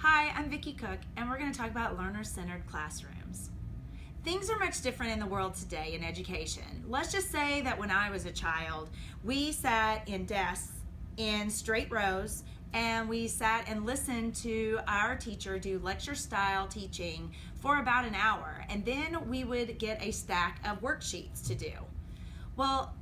Hi, I'm Vicki Cook, and we're going to talk about learner-centered classrooms. Things are much different in the world today in education. Let's just say that when I was a child, we sat in desks in straight rows, and we sat and listened to our teacher do lecture-style teaching for about an hour, and then we would get a stack of worksheets to do. Well,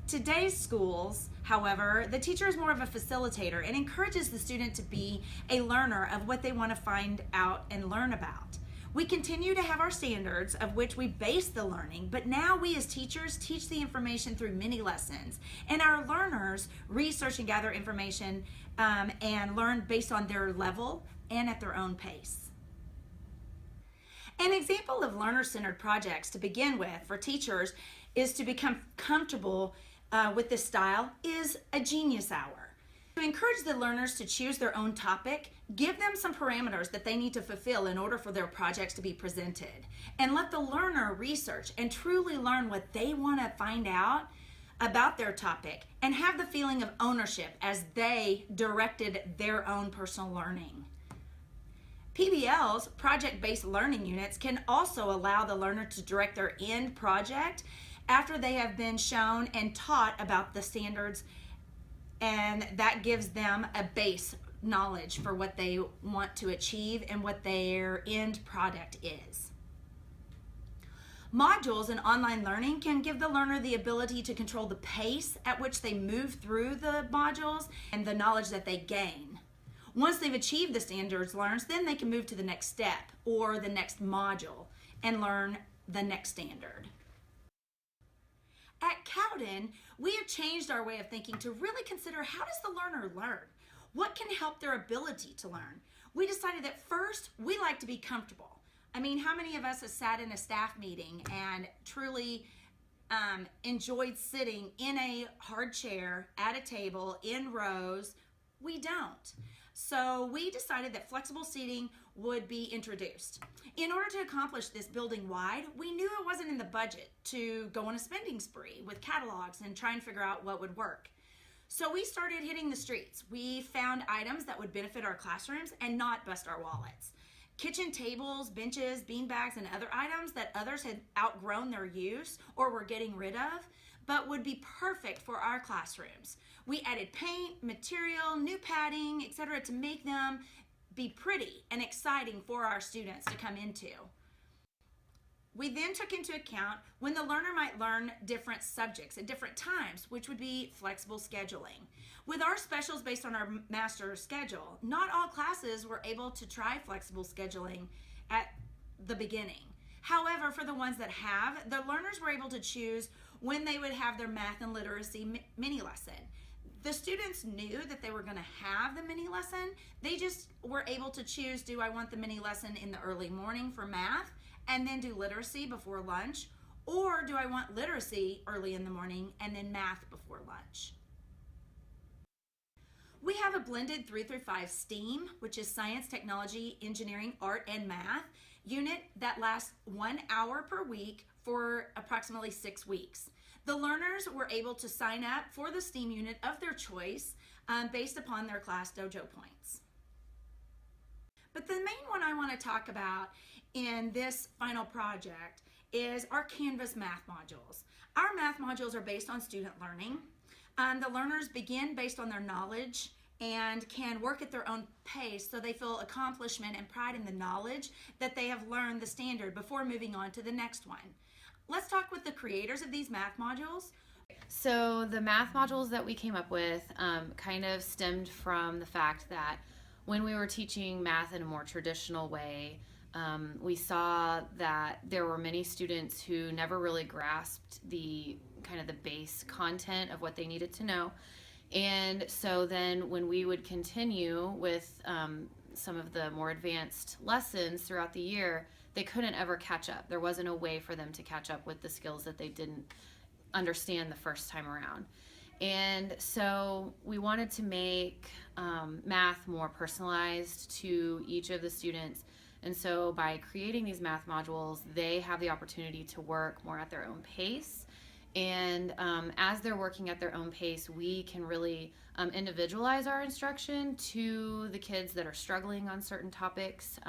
today's schools, however, the teacher is more of a facilitator and encourages the student to be a learner of what they want to find out and learn about. We continue to have our standards of which we base the learning, but now we as teachers teach the information through mini lessons, and our learners research and gather information and learn based on their level and at their own pace. An example of learner-centered projects to begin with for teachers is to become comfortable with this style is a genius hour. To encourage the learners to choose their own topic, give them some parameters that they need to fulfill in order for their projects to be presented, and let the learner research and truly learn what they want to find out about their topic and have the feeling of ownership as they directed their own personal learning. PBL's, project-based learning units, can also allow the learner to direct their end project after they have been shown and taught about the standards, and that gives them a base knowledge for what they want to achieve and what their end product is. Modules in online learning can give the learner the ability to control the pace at which they move through the modules and the knowledge that they gain. Once they've achieved the standards learned, then they can move to the next step or the next module and learn the next standard. At Cowden, we have changed our way of thinking to really consider, how does the learner learn? What can help their ability to learn? We decided that first, we like to be comfortable. I mean, how many of us have sat in a staff meeting and truly enjoyed sitting in a hard chair at a table in rows? We don't. So we decided that flexible seating would be introduced. In order to accomplish this building-wide, we knew it wasn't in the budget to go on a spending spree with catalogs and try and figure out what would work. So we started hitting the streets. We found items that would benefit our classrooms and not bust our wallets. Kitchen tables, benches, beanbags, and other items that others had outgrown their use or were getting rid of, but would be perfect for our classrooms. We added paint, material, new padding, etc. to make them be pretty and exciting for our students to come into. We then took into account when the learner might learn different subjects at different times, which would be flexible scheduling. With our specials based on our master schedule, not all classes were able to try flexible scheduling at the beginning. However, for the ones that have, the learners were able to choose when they would have their math and literacy mini lesson. The students knew that they were going to have the mini lesson. They just were able to choose, do I want the mini lesson in the early morning for math and then do literacy before lunch, or do I want literacy early in the morning and then math before lunch? We have a blended 3 through 5 STEAM, which is science, technology, engineering, art, and math unit that lasts 1 hour per week for approximately 6 weeks. The learners were able to sign up for the STEAM unit of their choice based upon their class dojo points. But the main one I want to talk about in this final project is our Canvas math modules. Our math modules are based on student learning. The learners begin based on their knowledge and can work at their own pace so they feel accomplishment and pride in the knowledge that they have learned the standard before moving on to the next one. Let's talk with the creators of these math modules. So the math modules that we came up with kind of stemmed from the fact that when we were teaching math in a more traditional way, we saw that there were many students who never really grasped the kind of the base content of what they needed to know. And so then when we would continue with some of the more advanced lessons throughout the year, they couldn't ever catch up. There wasn't a way for them to catch up with the skills that they didn't understand the first time around. And so we wanted to make math more personalized to each of the students. And so by creating these math modules, they have the opportunity to work more at their own pace And as they're working at their own pace, we can really individualize our instruction to the kids that are struggling on certain topics.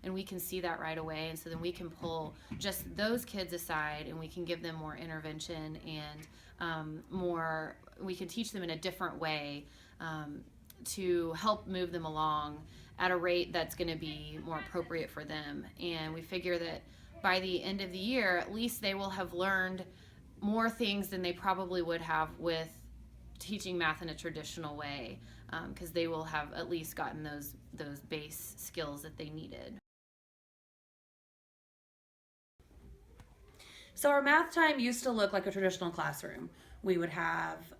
And we can see that right away. And so then we can pull just those kids aside and we can give them more intervention and we can teach them in a different way to help move them along at a rate that's going to be more appropriate for them. And we figure that by the end of the year, at least they will have learned more things than they probably would have with teaching math in a traditional way, because they will have at least gotten those base skills that they needed. So our math time used to look like a traditional classroom. We would have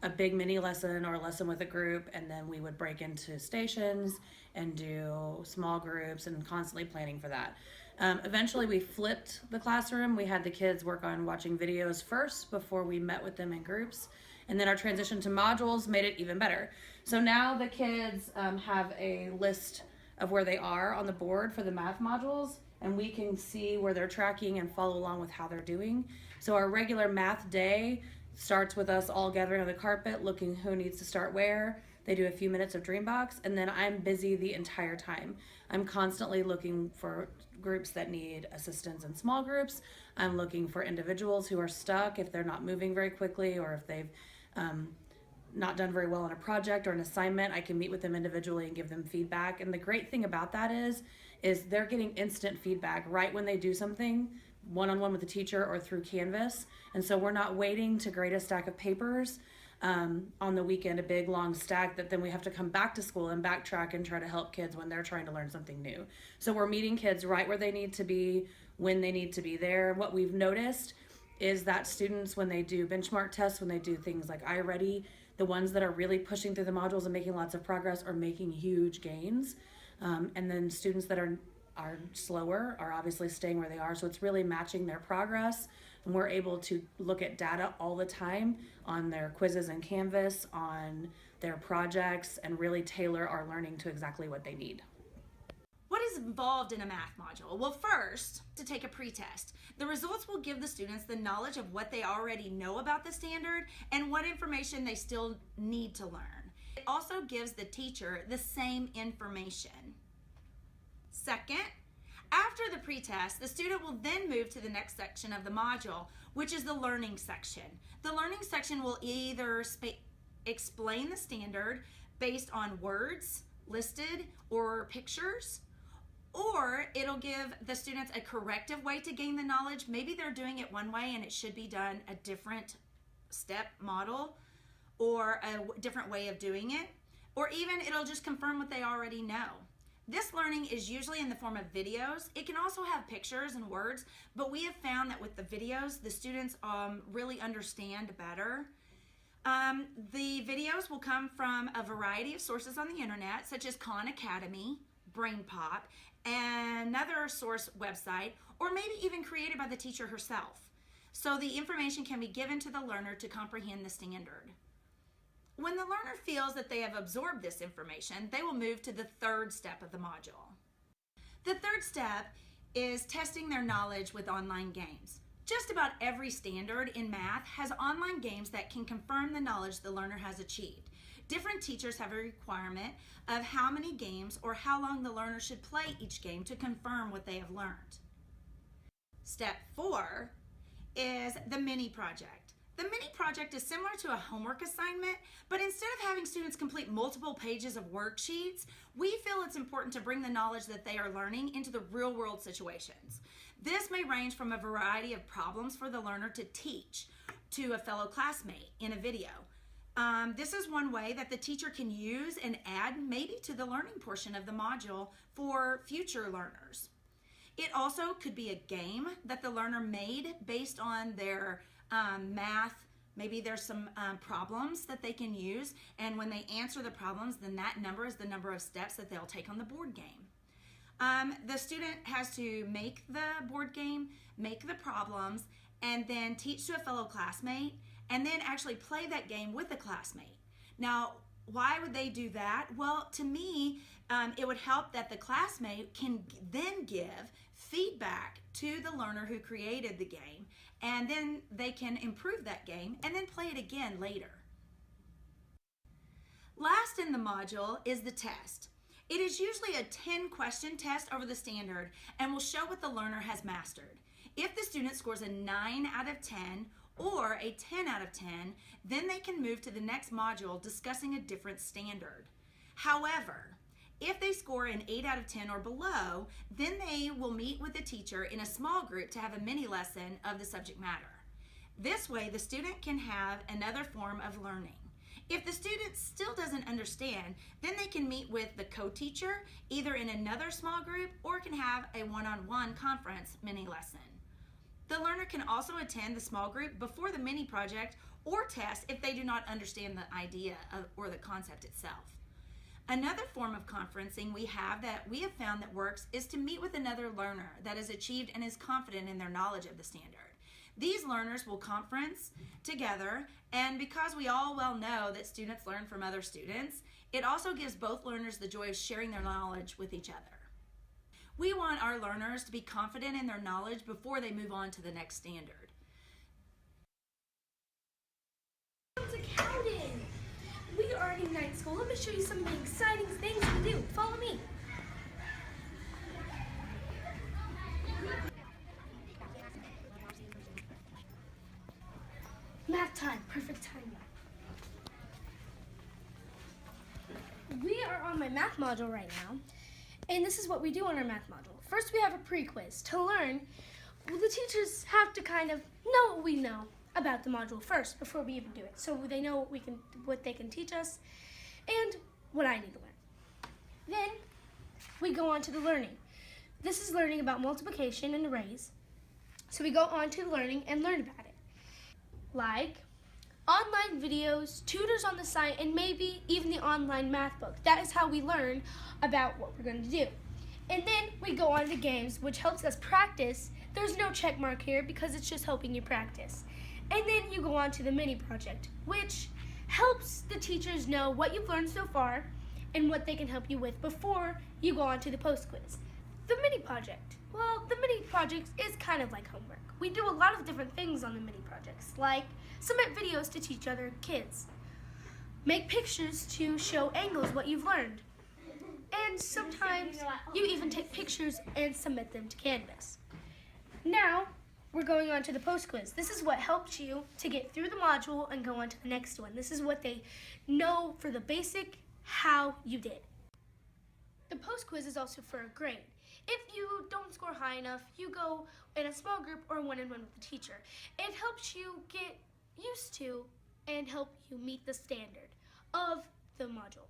a big mini lesson or a lesson with a group, and then we would break into stations and do small groups and constantly planning for that. Eventually we flipped the classroom. We had the kids work on watching videos first before we met with them in groups. And then our transition to modules made it even better. So now the kids have a list of where they are on the board for the math modules, and we can see where they're tracking and follow along with how they're doing. So our regular math day starts with us all gathering on the carpet, looking who needs to start where. They do a few minutes of Dreambox, and then I'm busy the entire time. I'm constantly looking for groups that need assistance in small groups. I'm looking for individuals who are stuck if they're not moving very quickly, or if they've not done very well on a project or an assignment. I can meet with them individually and give them feedback. And the great thing about that is they're getting instant feedback right when they do something, one-on-one with the teacher or through Canvas. And so we're not waiting to grade a stack of papers on the weekend, a big long stack that then we have to come back to school and backtrack and try to help kids when they're trying to learn something new. So we're meeting kids right where they need to be, when they need to be there. What we've noticed is that students, when they do benchmark tests, when they do things like iReady, the ones that are really pushing through the modules and making lots of progress are making huge gains. And then students that are slower are obviously staying where they are. So it's really matching their progress. And we're able to look at data all the time on their quizzes and Canvas, on their projects, and really tailor our learning to exactly what they need. What is involved in a math module? Well, first, to take a pretest. The results will give the students the knowledge of what they already know about the standard and what information they still need to learn. It also gives the teacher the same information. Second, after the pretest, the student will then move to the next section of the module, which is the learning section. The learning section will either explain the standard based on words listed or pictures, or it'll give the students a corrective way to gain the knowledge. Maybe they're doing it one way and it should be done a different step model or a different way of doing it, or even it'll just confirm what they already know. This learning is usually in the form of videos. It can also have pictures and words, but we have found that with the videos, the students really understand better. The videos will come from a variety of sources on the internet, such as Khan Academy, BrainPop, and another source website, or maybe even created by the teacher herself. So the information can be given to the learner to comprehend the standard. When the learner feels that they have absorbed this information, they will move to the third step of the module. The third step is testing their knowledge with online games. Just about every standard in math has online games that can confirm the knowledge the learner has achieved. Different teachers have a requirement of how many games or how long the learner should play each game to confirm what they have learned. Step 4 is the mini project. The mini project is similar to a homework assignment, but instead of having students complete multiple pages of worksheets, we feel it's important to bring the knowledge that they are learning into the real-world situations. This may range from a variety of problems for the learner to teach to a fellow classmate in a video. This is one way that the teacher can use and add maybe to the learning portion of the module for future learners. It also could be a game that the learner made based on their math. Maybe there's some problems that they can use, and when they answer the problems, then that number is the number of steps that they'll take on the board game. The student has to make the board game, make the problems, and then teach to a fellow classmate, and then actually play that game with a classmate. Now, why would they do that? Well, to me, it would help that the classmate can then give feedback to the learner who created the game and then they can improve that game and then play it again later. Last in the module is the test. It is usually a 10-question test over the standard and will show what the learner has mastered. If the student scores a 9 out of 10 or a 10 out of 10, then they can move to the next module discussing a different standard. However, if they score an 8 out of 10 or below, then they will meet with the teacher in a small group to have a mini lesson of the subject matter. This way, the student can have another form of learning. If the student still doesn't understand, then they can meet with the co-teacher either in another small group or can have a one-on-one conference mini lesson. The learner can also attend the small group before the mini project or test if they do not understand the idea or the concept itself. Another form of conferencing we have found that works is to meet with another learner that has achieved and is confident in their knowledge of the standard. These learners will conference together, and because we all well know that students learn from other students, it also gives both learners the joy of sharing their knowledge with each other. We want our learners to be confident in their knowledge before they move on to the next standard. Welcome to Cowden! We are in night school. Let me show you some of the exciting things we do. Follow me. Math time, perfect time. We are on my math module right now, and this is what we do on our math module. First, we have a pre-quiz. To learn, the teachers have to kind of know what we know about the module first before we even do it, so they know what they can teach us and what I need to learn. Then we go on to the learning. This is learning about multiplication and arrays. So we go on to learning and learn about it. Like online videos, tutors on the site, and maybe even the online math book. That is how we learn about what we're going to do. And then we go on to games, which helps us practice. There's no check mark here because it's just helping you practice. And then you go on to the mini project, which helps the teachers know what you've learned so far and what they can help you with before you go on to the post quiz. The mini project. Well, the mini project is kind of like homework. We do a lot of different things on the mini projects, like submit videos to teach other kids, make pictures to show angles what you've learned, and sometimes you even take pictures and submit them to Canvas. Now, we're going on to the post quiz. This is what helps you to get through the module and go on to the next one. This is what they know for the basic how you did. The post quiz is also for a grade. If you don't score high enough, you go in a small group or one-on-one with the teacher. It helps you get used to and help you meet the standard of the module.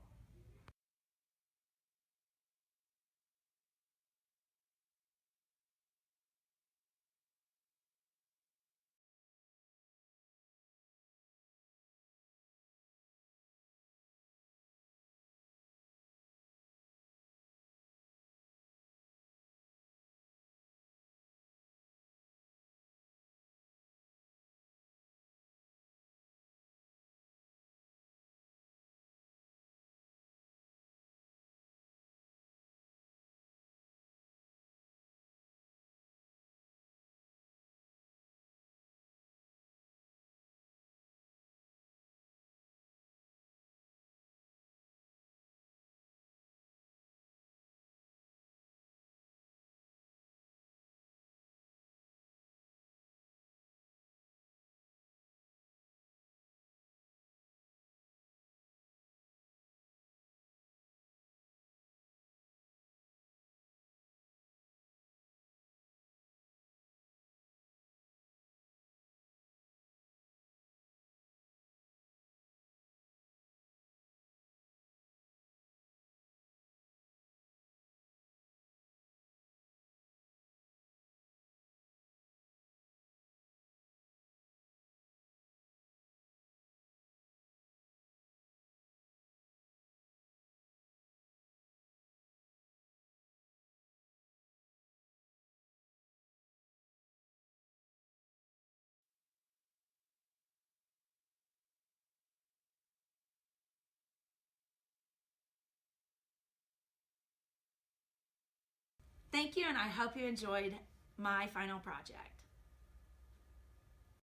Thank you, and I hope you enjoyed my final project.